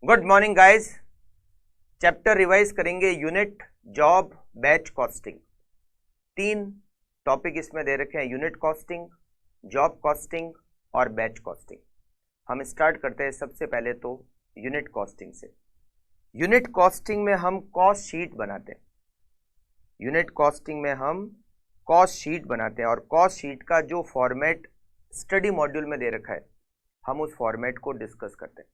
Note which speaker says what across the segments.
Speaker 1: Good morning guys. Chapter revise करेंगे unit, job, batch costing. तीन topic इसमें दे रखे हैं, यूनिट कॉस्टिंग, जॉब कॉस्टिंग और बैच कॉस्टिंग। हम स्टार्ट करते हैं सबसे पहले तो यूनिट कॉस्टिंग से। यूनिट कॉस्टिंग में हम कॉस्ट शीट बनाते हैं। यूनिट कॉस्टिंग में हम कॉस्ट शीट बनाते हैं और कॉस्ट शीट का जो फॉर्मेट स्टडी मॉड्यूल में दे रखा है हम उस फॉर्मेट को डिस्कस करते हैं।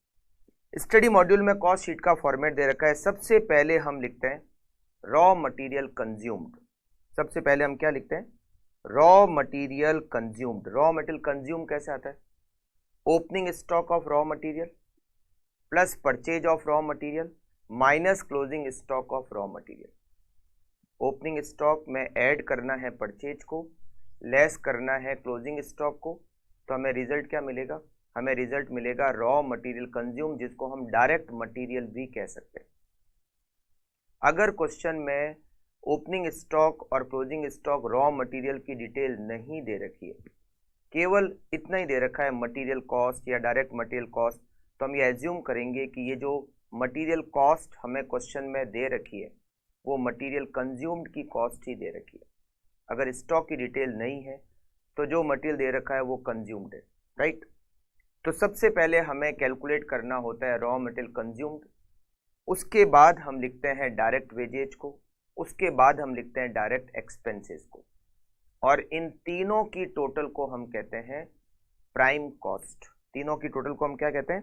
Speaker 1: स्टडी मॉड्यूल में कॉस्ट शीट का फॉर्मेट दे रखा है। सबसे पहले हम लिखते हैं रॉ मटेरियल कंज्यूम्ड। सबसे पहले हम क्या लिखते हैं? Raw material consumed. Raw material consume कैसे आता है? Opening stock of raw material plus purchase of raw material minus closing stock of raw material. Opening stock में ऐड करना है परचेज को, लेस करना है क्लोजिंग स्टॉक को, तो हमें रिजल्ट क्या मिलेगा? हमें रिजल्ट मिलेगा रॉ मटेरियल कंज्यूम, जिसको हम डायरेक्ट मटेरियल भी कह सकते हैं। अगर क्वेश्चन में ओपनिंग स्टॉक और क्लोजिंग स्टॉक रॉ मटेरियल की डिटेल नहीं दे रखी है, केवल इतना ही दे रखा है मटेरियल कॉस्ट या डायरेक्ट मटेरियल कॉस्ट, तो हम ये एज्यूम करेंगे कि ये जो मटेरियल कॉस्ट हमें क्वेश्चन में दे रखी है वो मटेरियल कंज्यूम्ड की कॉस्ट ही दे रखी है। अगर स्टॉक की डिटेल नहीं है तो जो मटेरियल दे रखा है वो कंज्यूम्ड है, राइट। तो सबसे पहले हमें कैलकुलेट करना होता है रॉ मटेरियल कंज्यूम्ड, उसके बाद हम लिखते हैं डायरेक्ट वेजेज को, उसके बाद हम लिखते हैं डायरेक्ट एक्सपेंसेस को, और इन तीनों की टोटल को हम कहते हैं प्राइम कॉस्ट। तीनों की टोटल को हम क्या कहते हैं?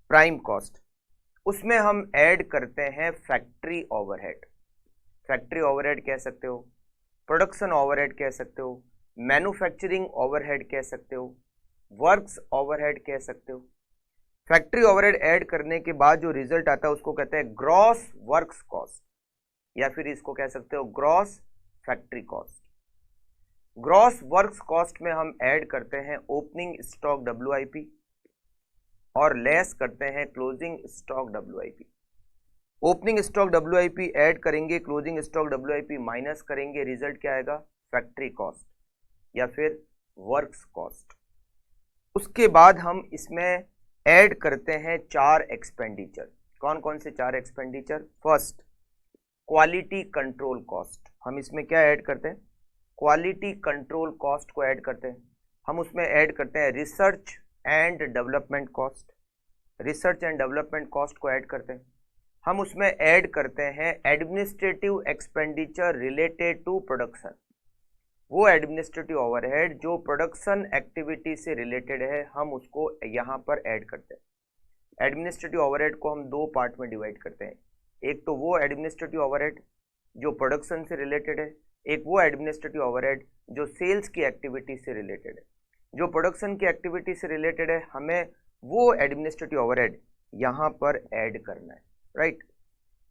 Speaker 1: Prime cost. उसमें हम ऐड करते हैं फैक्ट्री ओवरहेड। फैक्ट्री ओवरहेड कह सकते हो, प्रोडक्शन ओवरहेड कह सकते हो, मैन्युफैक्चरिंग ओवरहेड कह सकते हो, वर्क्स ओवरहेड कह सकते हो। फैक्ट्री ओवरहेड ऐड करने के बाद जो रिजल्ट आता है उसको कहते हैं ग्रॉस वर्क्स कॉस्ट, या फिर इसको कह सकते हो gross factory cost. Gross works cost में हम ऐड करते हैं ओपनिंग स्टॉक WIP और लेस करते हैं closing stock WIP। Opening stock WIP add करेंगे, क्लोजिंग स्टॉक WIP माइनस करेंगे, रिजल्ट क्या आएगा? फैक्ट्री कॉस्ट या फिर वर्क्स कॉस्ट। उसके बाद हम इसमें ऐड करते हैं 4 एक्सपेंडिचर। कौन कौन से 4 expenditure? First, quality control cost. हम इसमें क्या ऐड करते हैं? क्वालिटी कंट्रोल कॉस्ट को ऐड करते हैं। हम उसमें ऐड करते हैं research and development cost. Research and development cost को ऐड करते हैं। हम उसमें ऐड करते हैं administrative expenditure related to production. वो एडमिनिस्ट्रेटिव ओवरहेड जो प्रोडक्शन एक्टिविटी से रिलेटेड है हम उसको यहाँ पर ऐड करते हैं। एडमिनिस्ट्रेटिव ओवरहेड को हम 2 पार्ट में डिवाइड करते हैं। एक तो वो एडमिनिस्ट्रेटिव ओवरहेड जो प्रोडक्शन से रिलेटेड है, एक वो एडमिनिस्ट्रेटिव ओवरहेड जो सेल्स की एक्टिविटी से रिलेटेड है। जो प्रोडक्शन की एक्टिविटी से रिलेटेड है हमें वो एडमिनिस्ट्रेटिव ओवरहेड यहाँ पर ऐड करना है, राइट।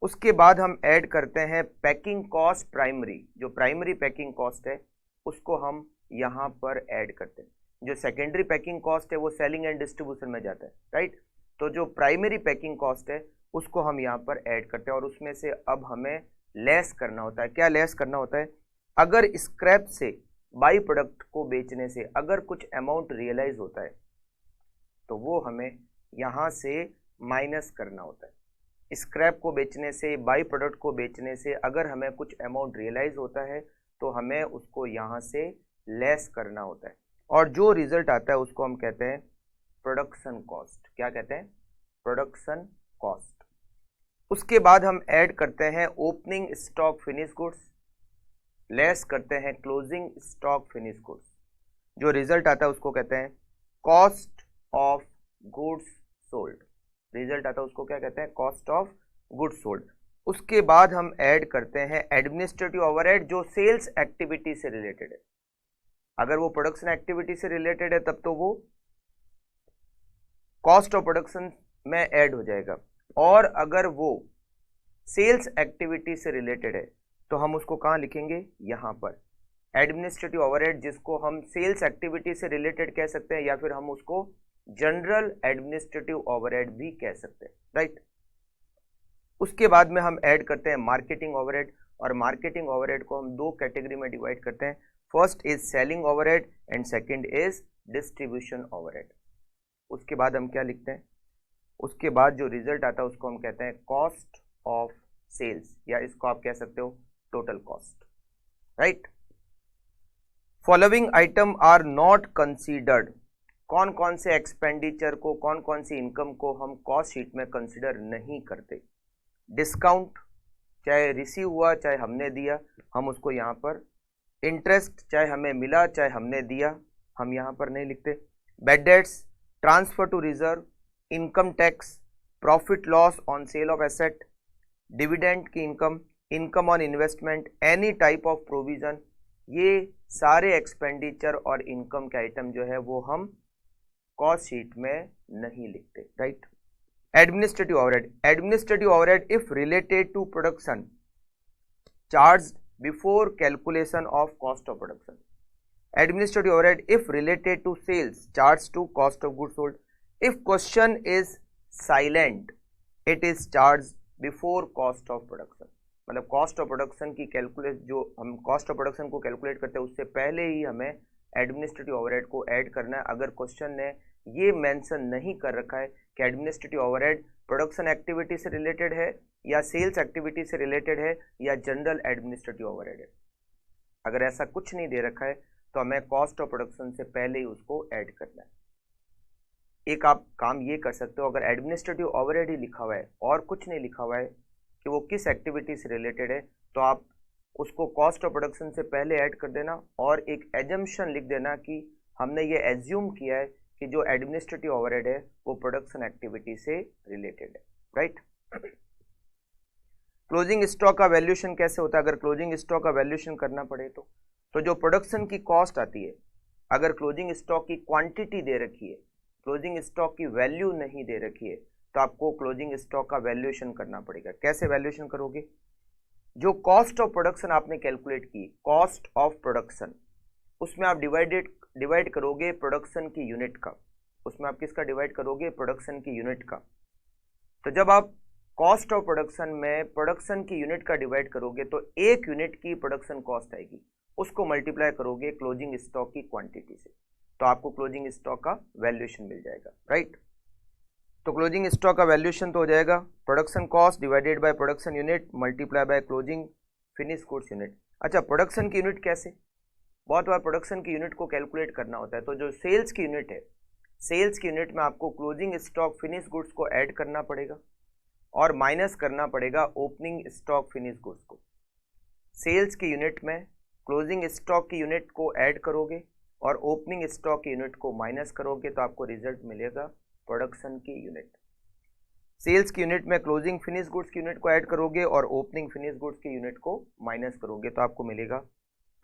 Speaker 1: उसके बाद हम ऐड करते हैं पैकिंग कॉस्ट प्राइमरी। जो प्राइमरी पैकिंग कॉस्ट है उसको हम यहाँ पर ऐड करते हैं। जो सेकेंडरी पैकिंग कॉस्ट है वो सेलिंग एंड डिस्ट्रीब्यूशन में जाता है, राइट। तो जो प्राइमरी पैकिंग कॉस्ट है उसको हम यहाँ पर ऐड करते हैं और उसमें से अब हमें लेस करना होता है। क्या लेस करना होता है? अगर स्क्रैप से बाई प्रोडक्ट को बेचने से अगर कुछ अमाउंट रियलाइज होता है तो वो हमें यहाँ से माइनस करना होता है। स्क्रैप को बेचने से, बाई प्रोडक्ट को बेचने से अगर हमें कुछ अमाउंट रियलाइज होता है तो हमें उसको यहाँ से लेस करना होता है, और जो रिजल्ट आता है उसको हम कहते हैं प्रोडक्शन कॉस्ट। क्या कहते हैं? Production cost. उसके बाद हम ऐड करते हैं opening stock finish goods, less करते हैं क्लोजिंग स्टॉक फिनिश गुड्स। जो रिजल्ट आता है उसको कहते हैं cost of goods sold. Result आता है उसको क्या कहते हैं? Cost of goods sold. उसके बाद हम ऐड करते हैं एडमिनिस्ट्रेटिव ओवरहेड जो सेल्स एक्टिविटी से रिलेटेड है। अगर वो प्रोडक्शन एक्टिविटी से रिलेटेड है तब तो वो कॉस्ट ऑफ प्रोडक्शन में ऐड हो जाएगा, और अगर वो सेल्स एक्टिविटी से रिलेटेड है तो हम उसको कहाँ लिखेंगे? यहाँ पर। एडमिनिस्ट्रेटिव ओवरहेड जिसको हम सेल्स एक्टिविटी से रिलेटेड कह सकते हैं या फिर हम उसको जनरल एडमिनिस्ट्रेटिव ओवरहेड भी कह सकते हैं, राइट। उसके बाद में हम ऐड करते हैं मार्केटिंग ओवरहेड, और मार्केटिंग ओवरहेड को हम 2 कैटेगरी में डिवाइड करते हैं। First is selling overhead and second is distribution overhead. उसके बाद हम क्या लिखते हैं? उसके बाद जो रिजल्ट आता है उसको हम कहते हैं कॉस्ट ऑफ सेल्स, या इसको आप कह सकते हो total cost, right. Following item are not considered, कौन कौन से एक्सपेंडिचर को, कौन कौन सी इनकम को हम कॉस्ट शीट में कंसीडर नहीं करते। डिस्काउंट, चाहे रिसीव हुआ चाहे हमने दिया, हम उसको यहाँ पर, इंटरेस्ट चाहे हमें मिला चाहे हमने दिया, हम यहाँ पर नहीं लिखते। Bad debts, transfer to reserve, income tax, profit loss on sale of asset, dividend की income, income on investment, any type of provision, ये सारे एक्सपेंडिचर और इनकम के आइटम जो है वो हम कॉस्ट शीट में नहीं लिखते, right. Administrative overhead, administrative overhead if related to production charge before calculation of cost of production. Administrative overhead if related to sales charge to cost of goods sold. If question is silent it is charge before cost of production, मतलब cost of production की calculate, जो हम cost of production को calculate करते हैं उससे पहले ही हमें एडमिनिस्ट्रेटिव ओवरहेड को ऐड करना है। अगर क्वेश्चन ने ये मेंशन नहीं कर रखा है कि एडमिनिस्ट्रेटिव ओवरहेड प्रोडक्शन एक्टिविटी से रिलेटेड है या सेल्स एक्टिविटी से रिलेटेड है या जनरल एडमिनिस्ट्रेटिव ओवरहेड है, अगर ऐसा कुछ नहीं दे रखा है तो हमें कॉस्ट ऑफ प्रोडक्शन से पहले ही उसको ऐड करना है। एक आप काम ये कर सकते हो, अगर एडमिनिस्ट्रेटिव ओवरहेड ही लिखा हुआ है और कुछ नहीं लिखा हुआ है कि वो किस एक्टिविटी से रिलेटेड है, तो आप उसको कॉस्ट ऑफ प्रोडक्शन से पहले ऐड कर देना और एक एजम्पशन लिख देना कि हमने ये एज्यूम किया है कि जो एडमिनिस्ट्रेटिव ओवरहेड है वो प्रोडक्शन एक्टिविटी से रिलेटेड है, राइट। क्लोजिंग स्टॉक का वैल्यूएशन कैसे होता है? अगर क्लोजिंग स्टॉक का वैल्यूएशन करना पड़े तो जो प्रोडक्शन की कॉस्ट आती है, अगर क्लोजिंग स्टॉक की क्वांटिटी दे रखी है, क्लोजिंग स्टॉक की वैल्यू नहीं दे रखी है, तो आपको क्लोजिंग स्टॉक का वैल्यूएशन करना पड़ेगा। कैसे वैल्यूएशन करोगे? जो कॉस्ट ऑफ प्रोडक्शन आपने कैलकुलेट की, कॉस्ट ऑफ प्रोडक्शन, उसमें आप डिवाइड करोगे प्रोडक्शन की यूनिट का, उसमें आप किसका डिवाइड करोगे? प्रोडक्शन की यूनिट का। तो जब आप कॉस्ट ऑफ प्रोडक्शन में प्रोडक्शन की यूनिट का डिवाइड करोगे तो एक यूनिट की प्रोडक्शन कॉस्ट आएगी, उसको मल्टीप्लाई करोगे क्लोजिंग स्टॉक की क्वांटिटी से, तो आपको क्लोजिंग स्टॉक का वैल्यूएशन मिल जाएगा, राइट। तो क्लोजिंग स्टॉक का वैल्यूएशन तो हो जाएगा production cost divided by production unit multiply by closing finish goods unit. अच्छा, प्रोडक्शन की यूनिट कैसे? बहुत बार प्रोडक्शन की यूनिट को कैलकुलेट करना होता है, तो जो सेल्स की यूनिट है, सेल्स की यूनिट में आपको क्लोजिंग स्टॉक फिनिश गुड्स को ऐड करना पड़ेगा और माइनस करना पड़ेगा ओपनिंग स्टॉक फिनिश गुड्स को। सेल्स की यूनिट में क्लोजिंग स्टॉक की यूनिट को ऐड करोगे और ओपनिंग स्टॉक की यूनिट को माइनस करोगे तो आपको रिजल्ट मिलेगा प्रोडक्शन की यूनिट। सेल्स की यूनिट में क्लोजिंग फिनिश गुड्स की यूनिट को ऐड करोगे और ओपनिंग फिनिश गुड्स की यूनिट को माइनस करोगे तो आपको मिलेगा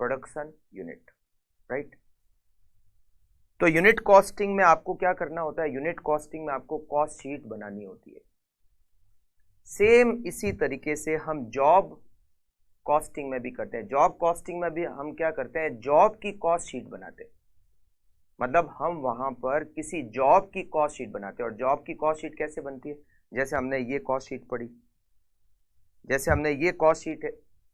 Speaker 1: प्रोडक्शन यूनिट, राइट। तो यूनिट कॉस्टिंग में आपको क्या करना होता है? यूनिट कॉस्टिंग में आपको कॉस्ट शीट बनानी होती है। सेम इसी तरीके से हम जॉब कॉस्टिंग में भी करते हैं। जॉब कॉस्टिंग में भी हम क्या करते हैं? जॉब की कॉस्ट शीट बनाते हैं, मतलब हम वहां पर किसी जॉब की कॉस्ट शीट बनाते हैं। और जॉब की कॉस्ट शीट कैसे बनती है? जैसे हमने ये कॉस्ट शीट पढ़ी, जैसे हमने ये कॉस्ट शीट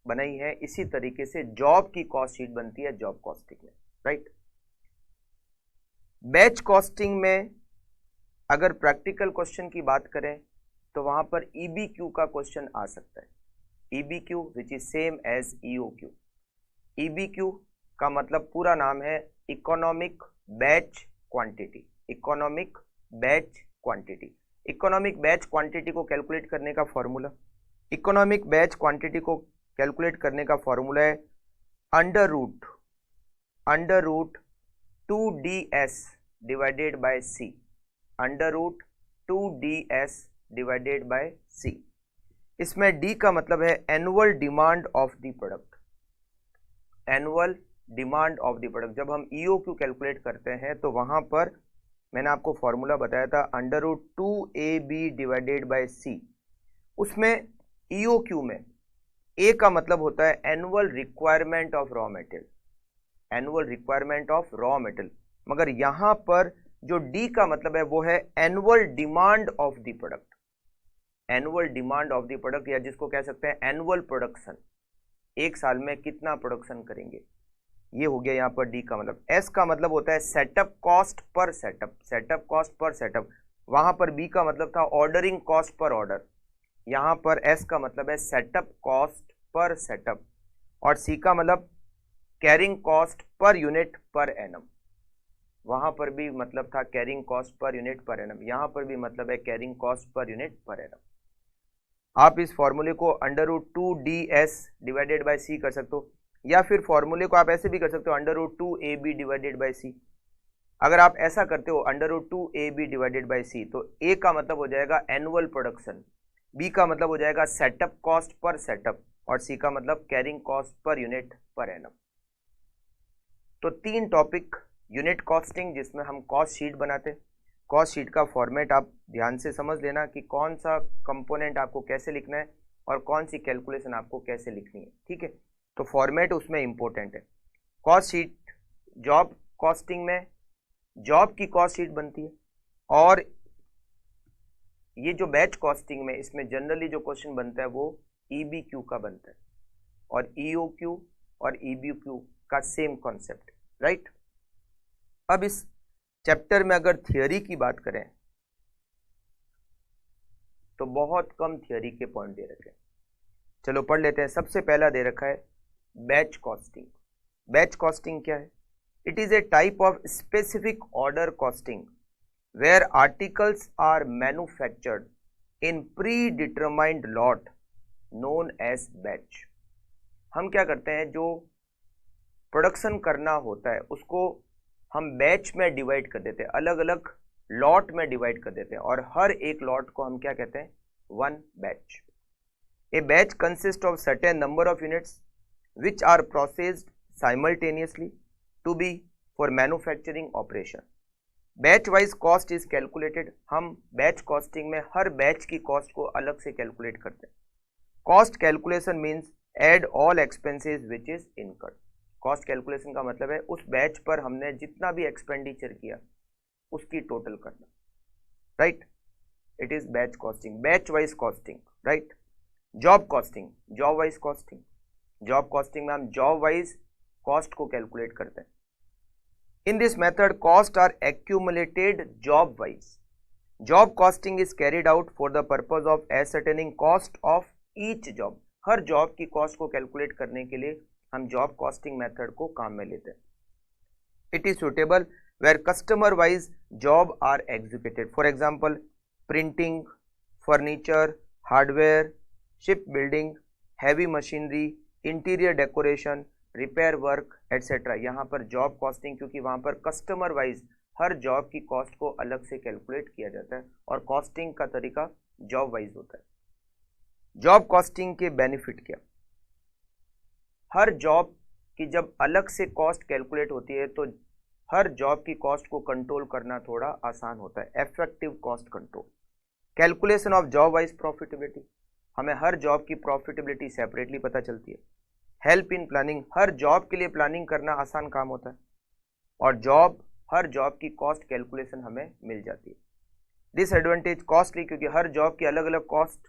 Speaker 1: बनाई है, इसी तरीके से जॉब की कॉस्ट शीट बनती है जॉब कॉस्टिंग में, राइट। बैच कॉस्टिंग में अगर प्रैक्टिकल क्वेश्चन की बात करें तो वहां पर EBQ का क्वेश्चन आ सकता है। EBQ which is same as EOQ। EBQ का मतलब पूरा नाम है economic batch quantity. Economic batch quantity, economic batch quantity को कैलकुलेट करने का फॉर्मूला, इकोनॉमिक बैच क्वांटिटी को कैलकुलेट करने का फॉर्मूला है under root 2DS divided by C, under root 2DS divided by C। इसमें D का मतलब है annual demand of the product, annual demand of the product. जब हम EOQ कैलकुलेट करते हैं तो वहां पर मैंने आपको फॉर्मूला बताया था under root 2AB divided by C। उसमें EOQ में A का मतलब होता है annual requirement of raw material, annual requirement of raw material, मगर यहां पर जो D का मतलब है वो है annual demand of the product, annual demand of the product, या जिसको कह सकते हैं एनुअल प्रोडक्शन, एक साल में कितना प्रोडक्शन करेंगे, ये हो गया यहाँ पर D का मतलब। S का मतलब होता है setup cost per setup, setup cost per setup, वहां पर बी का मतलब था ऑर्डरिंग कॉस्ट पर ऑर्डर, यहां पर एस का मतलब है सेटअप कॉस्ट पर सेटअप, और सी का मतलब carrying cost per unit per annum. वहां पर भी मतलब था carrying cost per unit per annum, यहां पर भी मतलब है carrying cost per unit per annum. आप इस फॉर्मूले को under root 2ds divided by C कर सकते हो, या फिर फॉर्मूले को आप ऐसे भी कर सकते हो under root 2ab divided by C. अगर आप ऐसा करते हो under root 2ab divided by C, तो ए का मतलब हो जाएगा एनुअल प्रोडक्शन, बी का मतलब हो जाएगा सेटअप कॉस्ट पर सेटअप, और सी का मतलब carrying cost per unit per annum. तो 3 टॉपिक यूनिट कॉस्टिंग, जिसमें हम कॉस्ट शीट बनाते। कॉस्ट शीट का फॉर्मेट आप ध्यान से समझ लेना कि कौन सा कंपोनेंट आपको कैसे लिखना है और कौन सी कैलकुलेशन आपको कैसे लिखनी है, ठीक है। तो फॉर्मेट उसमें इंपॉर्टेंट है। कॉस्ट शीट जॉब कॉस्टिंग में जॉब की कॉस्ट शीट बनती है, और ये जो बैच कॉस्टिंग में इसमें जनरली जो क्वेश्चन बनता है वो EBQ का बनता है, और EOQ और EBQ का सेम कॉन्सेप्ट, राइट। अब इस चैप्टर में अगर थियरी की बात करें तो बहुत कम थियरी के पॉइंट दे रखे हैं। चलो पढ़ लेते हैं। सबसे पहला दे रखा है बैच कॉस्टिंग। बैच कॉस्टिंग क्या है? It is a type of specific order costing where articles are manufactured in predetermined lot known as batch. हम क्या करते हैं, जो प्रोडक्शन करना होता है उसको हम बैच में डिवाइड कर देते हैं, अलग अलग लॉट में डिवाइड कर देते हैं, और हर एक लॉट को हम क्या कहते हैं, one batch. A batch consist of certain number of units which are processed simultaneously to be for manufacturing operation. Batch wise cost is calculated. हम बैच कॉस्टिंग में हर बैच की कॉस्ट को अलग से कैलकुलेट करते हैं। Cost calculation means add all expenses which is incurred. Cost calculation का मतलब है उस बैच पर हमने जितना भी एक्सपेंडिचर किया उसकी टोटल करना, right. It is batch costing, batch wise costing, right. Job costing, job wise costing. Job costing में हम जॉब वाइज कॉस्ट को कैलकुलेट करते हैं। In this method cost are accumulated job wise. Job costing is carried out for the purpose of ascertaining cost of each job. हर job की cost को calculate करने के लिए हम जॉब कॉस्टिंग मेथड को काम में लेते हैं। It is suitable where customer wise job are executed. For example printing, furniture, hardware, ship building, heavy machinery, interior decoration, repair work etcetera. यहाँ पर जॉब कॉस्टिंग, क्योंकि वहाँ पर कस्टमर वाइज हर जॉब की कॉस्ट को अलग से कैलकुलेट किया जाता है, और कॉस्टिंग का तरीका जॉब वाइज होता है। जॉब कॉस्टिंग के बेनिफिट क्या? हर जॉब की जब अलग से कॉस्ट कैलकुलेट होती है तो हर जॉब की कॉस्ट को कंट्रोल करना थोड़ा आसान होता है। Effective cost control. Calculation of job wise profitability, हमें हर जॉब की प्रॉफिटेबिलिटी सेपरेटली पता चलती है। Help in planning, her job के लिए प्लानिंग करना आसान काम होता है, और हर जॉब की कॉस्ट कैलकुलेशन हमें मिल जाती है। डिसएडवांटेज कॉस्टली, क्योंकि हर जॉब की अलग अलग कॉस्ट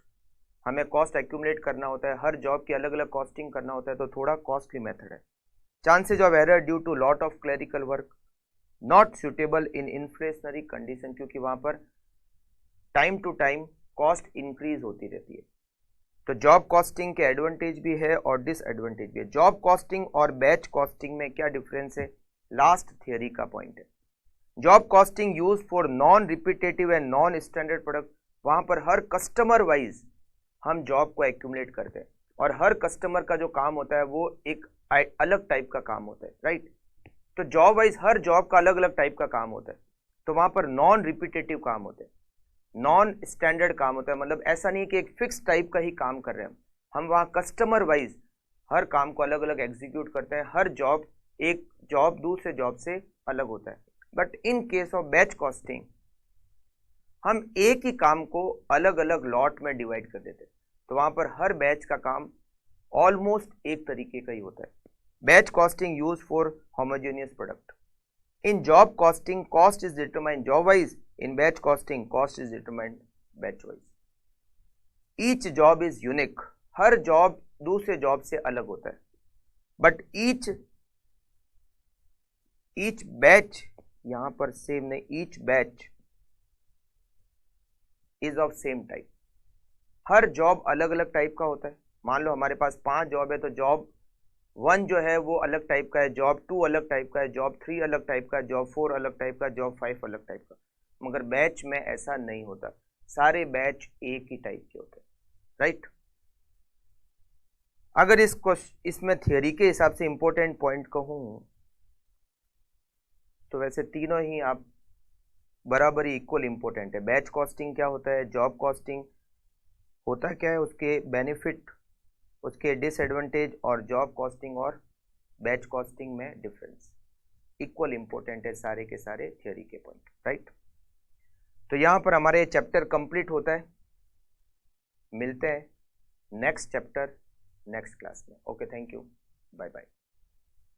Speaker 1: हमें कॉस्ट एक्यूमुलेट करना होता है, हर जॉब की अलग अलग कॉस्टिंग करना होता है, तो थोड़ा कॉस्टली मेथड है। Chances of error due to lot of clerical work, not suitable in inflationary condition, क्योंकि वहां पर time to time cost increase होती रहती है। तो जॉब कॉस्टिंग के एडवांटेज भी है और डिसएडवांटेज भी है। जॉब कॉस्टिंग और बैच कॉस्टिंग में क्या डिफरेंस है, लास्ट थियरी का पॉइंट है। Job costing use for non repetitive and non standard product, वहां पर हर कस्टमर वाइज हम जॉब को एक्यूमुलेट करते हैं, और हर कस्टमर का जो काम होता है वो एक अलग टाइप का काम होता है, राइट। तो जॉब वाइज हर जॉब का अलग अलग टाइप का काम होता है, तो वहां पर नॉन रिपीटेटिव काम होते हैं, नॉन स्टैंडर्ड काम होता है। मतलब ऐसा नहीं कि एक फिक्स टाइप का ही काम कर रहे हैं हम वहाँ कस्टमर वाइज हर काम को अलग अलग एग्जीक्यूट करते हैं। हर जॉब एक जॉब दूसरे जॉब से अलग होता है। But in case of batch costing हम एक ही काम को अलग अलग लॉट में डिवाइड कर देते हैं, तो वहां पर हर बैच का काम ऑलमोस्ट एक तरीके का ही होता है। Batch costing use for homogeneous product. In job costing cost is determined job wise, in batch costing cost is determined batch wise. Each job is unique, her job दूसरे जॉब से अलग होता है, बट ईच बैच, यहां पर same नहीं, each batch is of same type. Her job अलग अलग टाइप का होता है। मान लो हमारे पास 5 जॉब है, तो जॉब 1 जो है वो अलग टाइप का है, जॉब 2 अलग टाइप का है, जॉब 3 अलग टाइप का है, जॉब 4 अलग टाइप का, जॉब 5 अलग टाइप का। मगर बैच में ऐसा नहीं होता, सारे बैच एक ही टाइप के होते हैं, राइट। अगर इसमें थियरी के हिसाब से इंपॉर्टेंट पॉइंट कहूं तो वैसे तीनों ही आप बराबर ही इक्वल इंपॉर्टेंट है। बैच कॉस्टिंग क्या होता है, जॉब कॉस्टिंग होता क्या है, उसके बेनिफिट, उसके डिसएडवांटेज, और जॉब कॉस्टिंग और बैच कॉस्टिंग में डिफरेंस इक्वल इंपॉर्टेंट है, सारे के सारे थियरी के पॉइंट, राइट। तो यहां पर हमारे चैप्टर कंप्लीट होता है। मिलते हैं नेक्स्ट चैप्टर नेक्स्ट क्लास में। Okay, thank you, bye bye.